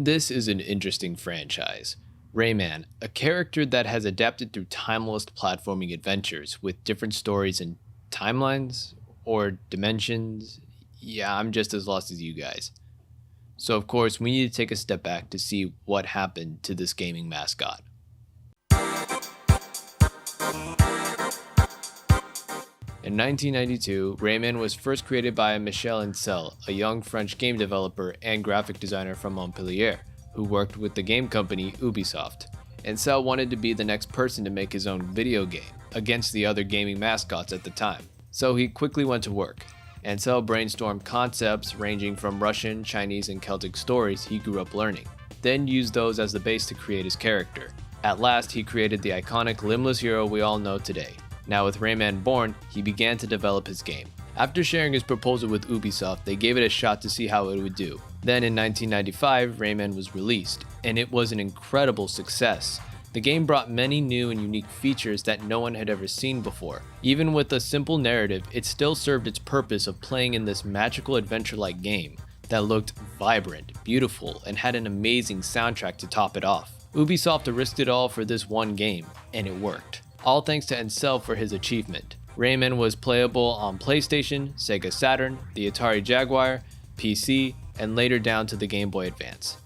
This is an interesting franchise. Rayman, a character that has adapted through timeless platforming adventures with different stories and timelines or dimensions. Yeah, I'm just as lost as you guys. So, of course, we need to take a step back to see what happened to this gaming mascot. In 1992, Rayman was first created by Michel Ancel, a young French game developer and graphic designer from Montpellier, who worked with the game company Ubisoft. Ancel wanted to be the next person to make his own video game, against the other gaming mascots at the time. So he quickly went to work. Ancel brainstormed concepts ranging from Russian, Chinese, and Celtic stories he grew up learning, then used those as the base to create his character. At last, he created the iconic limbless hero we all know today. Now with Rayman born, he began to develop his game. After sharing his proposal with Ubisoft, they gave it a shot to see how it would do. Then in 1995, Rayman was released, and it was an incredible success. The game brought many new and unique features that no one had ever seen before. Even with a simple narrative, it still served its purpose of playing in this magical adventure-like game that looked vibrant, beautiful, and had an amazing soundtrack to top it off. Ubisoft risked it all for this one game, and it worked. All thanks to Ancel for his achievement. Rayman was playable on PlayStation, Sega Saturn, the Atari Jaguar, PC, and later down to the Game Boy Advance.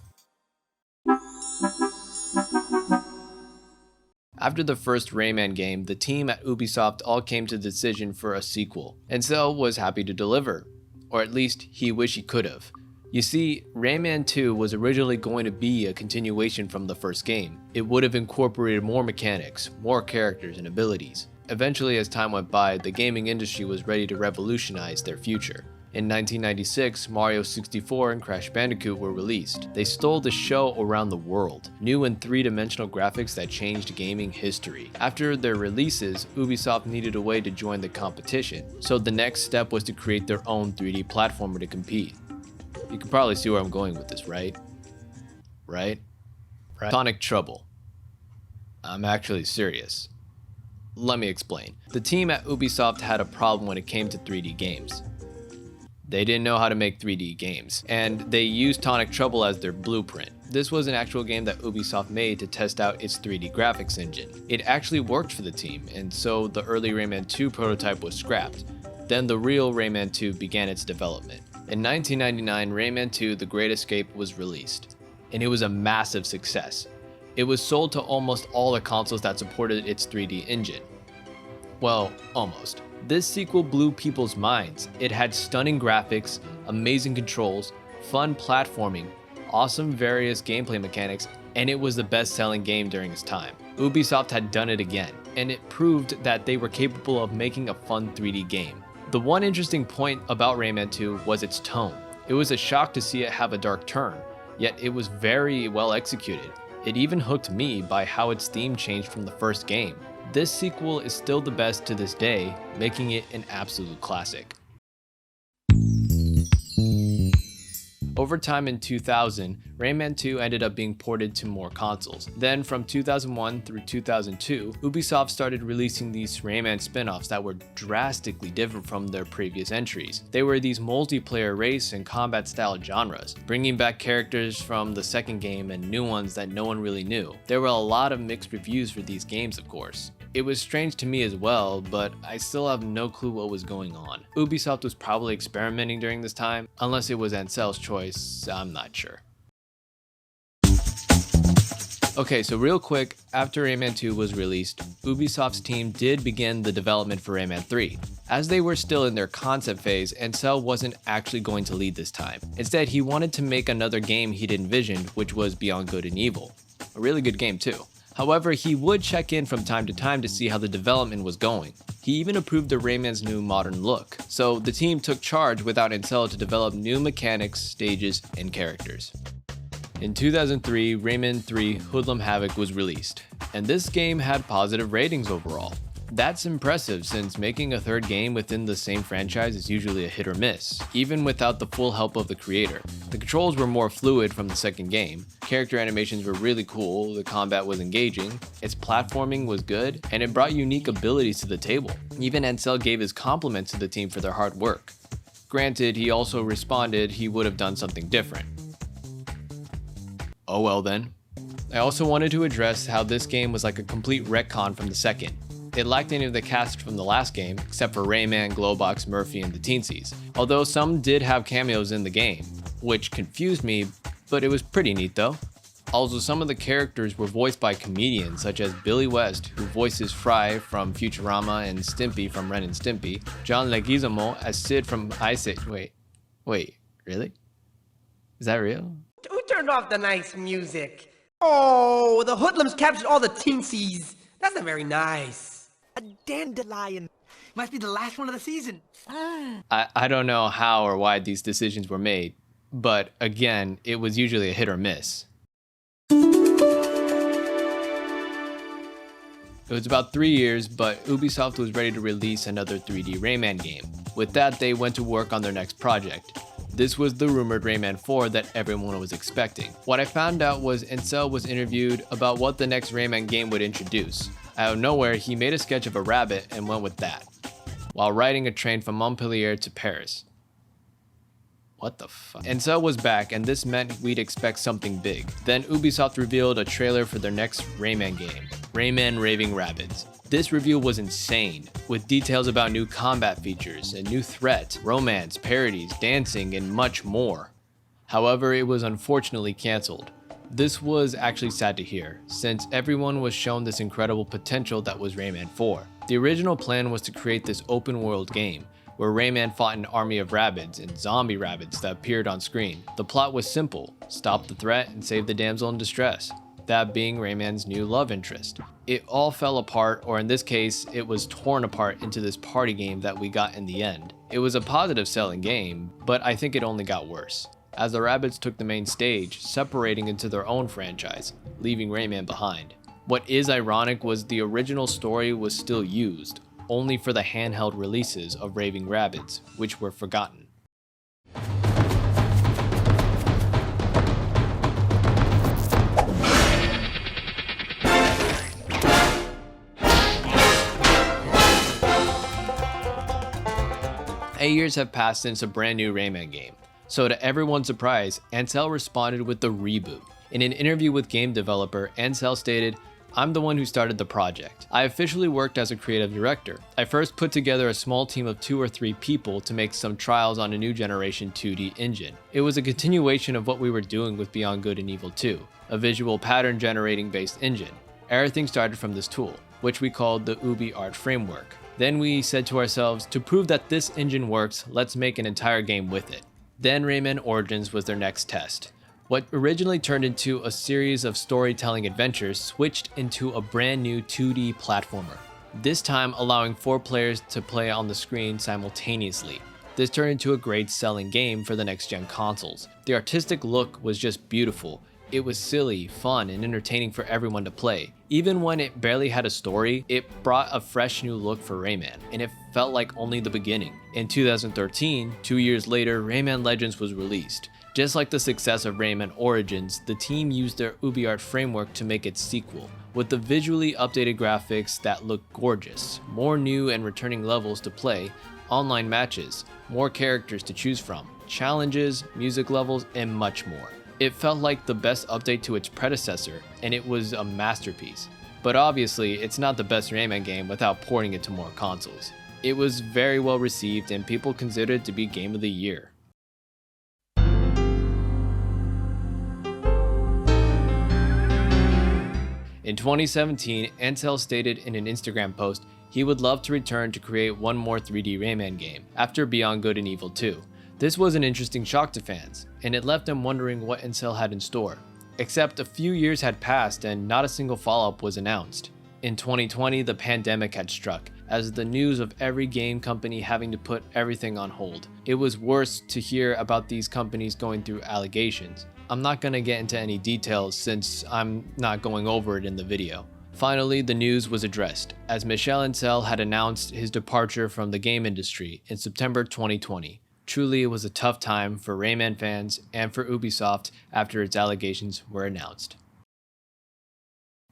After the first Rayman game, the team at Ubisoft all came to the decision for a sequel. Ancel was happy to deliver, or at least he wished he could have. You see, Rayman 2 was originally going to be a continuation from the first game. It would have incorporated more mechanics, more characters, and abilities. Eventually, as time went by, the gaming industry was ready to revolutionize their future. In 1996, Mario 64 and Crash Bandicoot were released. They stole the show around the world, new and three-dimensional graphics that changed gaming history. After their releases, Ubisoft needed a way to join the competition, so the next step was to create their own 3D platformer to compete. You can probably see where I'm going with this, right? Right? Sonic Trouble. I'm actually serious. Let me explain. The team at Ubisoft had a problem when it came to 3D games. They didn't know how to make 3D games, and they used Sonic Trouble as their blueprint. This was an actual game that Ubisoft made to test out its 3D graphics engine. It actually worked for the team, and so the early Rayman 2 prototype was scrapped. Then the real Rayman 2 began its development. In 1999, Rayman 2: The Great Escape was released, and it was a massive success. It was sold to almost all the consoles that supported its 3D engine. Well, almost. This sequel blew people's minds. It had stunning graphics, amazing controls, fun platforming, awesome various gameplay mechanics, and it was the best-selling game during its time. Ubisoft had done it again, and it proved that they were capable of making a fun 3D game. The one interesting point about Rayman 2 was its tone. It was a shock to see it have a dark turn, yet it was very well executed. It even hooked me by how its theme changed from the first game. This sequel is still the best to this day, making it an absolute classic. Over time in 2000, Rayman 2 ended up being ported to more consoles. Then from 2001 through 2002, Ubisoft started releasing these Rayman spin-offs that were drastically different from their previous entries. They were these multiplayer race and combat style genres, bringing back characters from the second game and new ones that no one really knew. There were a lot of mixed reviews for these games, of course. It was strange to me as well, but I still have no clue what was going on. Ubisoft was probably experimenting during this time, unless it was Ancel's choice, I'm not sure. Okay, so real quick, after Rayman 2 was released, Ubisoft's team did begin the development for Rayman 3. As they were still in their concept phase, Ancel wasn't actually going to lead this time. Instead, he wanted to make another game he'd envisioned, which was Beyond Good and Evil. A really good game too. However, he would check in from time to time to see how the development was going. He even approved of Rayman's new modern look. So the team took charge without Ancel to develop new mechanics, stages, and characters. In 2003, Rayman 3 Hoodlum Havoc was released, and this game had positive ratings overall. That's impressive since making a third game within the same franchise is usually a hit or miss, even without the full help of the creator. The controls were more fluid from the second game, character animations were really cool, the combat was engaging, its platforming was good, and it brought unique abilities to the table. Even Ancel gave his compliments to the team for their hard work. Granted, he also responded he would have done something different. Oh well then. I also wanted to address how this game was like a complete retcon from the second. It lacked any of the cast from the last game, except for Rayman, Glowbox, Murphy, and the Teensies. Although some did have cameos in the game, which confused me, but it was pretty neat though. Also, some of the characters were voiced by comedians such as Billy West, who voices Fry from Futurama and Stimpy from Ren and Stimpy, John Leguizamo as Sid from Ice Age. Wait, really? Is that real? Who turned off the nice music? Oh, the hoodlums captured all the teensies. That's not very nice. A dandelion. Must be the last one of the season. I don't know how or why these decisions were made, but again, it was usually a hit or miss. It was about 3 years, but Ubisoft was ready to release another 3D Rayman game. With that, they went to work on their next project. This was the rumored Rayman 4 that everyone was expecting. What I found out was Ansel was interviewed about what the next Rayman game would introduce. Out of nowhere, he made a sketch of a rabbit and went with that, while riding a train from Montpellier to Paris. What the fuck? Ansel was back, and this meant we'd expect something big. Then Ubisoft revealed a trailer for their next Rayman game, Rayman Raving Rabbids. This reveal was insane, with details about new combat features, a new threat, romance, parodies, dancing, and much more. However, it was unfortunately cancelled. This was actually sad to hear, since everyone was shown this incredible potential that was Rayman 4. The original plan was to create this open world game, where Rayman fought an army of rabbids and zombie rabbids that appeared on screen. The plot was simple: stop the threat and save the damsel in distress, that being Rayman's new love interest. It all fell apart, or in this case, it was torn apart into this party game that we got in the end. It was a positive selling game, but I think it only got worse, as the Rabbids took the main stage, separating into their own franchise, leaving Rayman behind. What is ironic was the original story was still used, only for the handheld releases of Raving Rabbids, which were forgotten. Eight years have passed since a brand new Rayman game. So to everyone's surprise, Ansel responded with the reboot. In an interview with game developer, Ansel stated, "I'm the one who started the project. I officially worked as a creative director. I first put together a small team of 2 or 3 people to make some trials on a new generation 2D engine. It was a continuation of what we were doing with Beyond Good and Evil 2, a visual pattern generating based engine. Everything started from this tool, which we called the Ubi Art Framework. Then we said to ourselves, to prove that this engine works, let's make an entire game with it. Then Rayman Origins was their next test. What originally turned into a series of storytelling adventures switched into a brand new 2D platformer, this time allowing 4 players to play on the screen simultaneously. This turned into a great selling game for the next-gen consoles. The artistic look was just beautiful. It was silly, fun, and entertaining for everyone to play. Even when it barely had a story, it brought a fresh new look for Rayman, and it felt like only the beginning. In 2013, 2 years later, Rayman Legends was released. Just like the success of Rayman Origins, the team used their UbiArt framework to make its sequel, with the visually updated graphics that look gorgeous, more new and returning levels to play, online matches, more characters to choose from, challenges, music levels, and much more. It felt like the best update to its predecessor, and it was a masterpiece. But obviously, it's not the best Rayman game without porting it to more consoles. It was very well received, and people considered it to be Game of the Year. In 2017, Ansel stated in an Instagram post he would love to return to create one more 3D Rayman game after Beyond Good and Evil 2. This was an interesting shock to fans, and it left them wondering what Ansel had in store. Except a few years had passed and not a single follow-up was announced. In 2020, the pandemic had struck, as the news of every game company having to put everything on hold. It was worse to hear about these companies going through allegations. I'm not gonna get into any details since I'm not going over it in the video. Finally, the news was addressed, as Michel Ancel had announced his departure from the game industry in September 2020. Truly, it was a tough time for Rayman fans and for Ubisoft after its allegations were announced.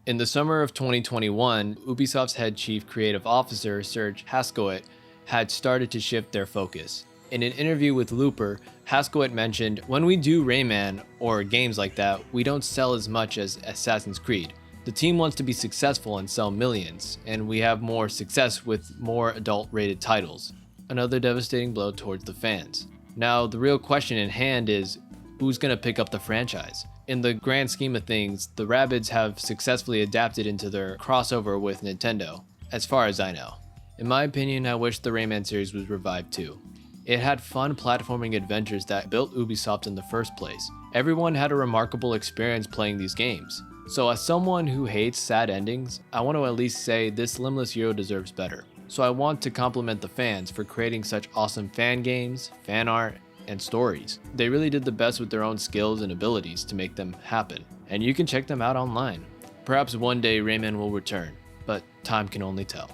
In the summer of 2021, Ubisoft's head chief creative officer, Serge Hascoët, had started to shift their focus. In an interview with Looper, Haskell had mentioned, "When we do Rayman or games like that, we don't sell as much as Assassin's Creed. The team wants to be successful and sell millions, and we have more success with more adult-rated titles." Another devastating blow towards the fans. Now, the real question in hand is, who's going to pick up the franchise? In the grand scheme of things, the Rabbids have successfully adapted into their crossover with Nintendo, as far as I know. In my opinion, I wish the Rayman series was revived too. It had fun platforming adventures that built Ubisoft in the first place. Everyone had a remarkable experience playing these games. So as someone who hates sad endings, I want to at least say this Limbless Hero deserves better. So I want to compliment the fans for creating such awesome fan games, fan art, and stories. They really did the best with their own skills and abilities to make them happen, and you can check them out online. Perhaps one day Rayman will return, but time can only tell.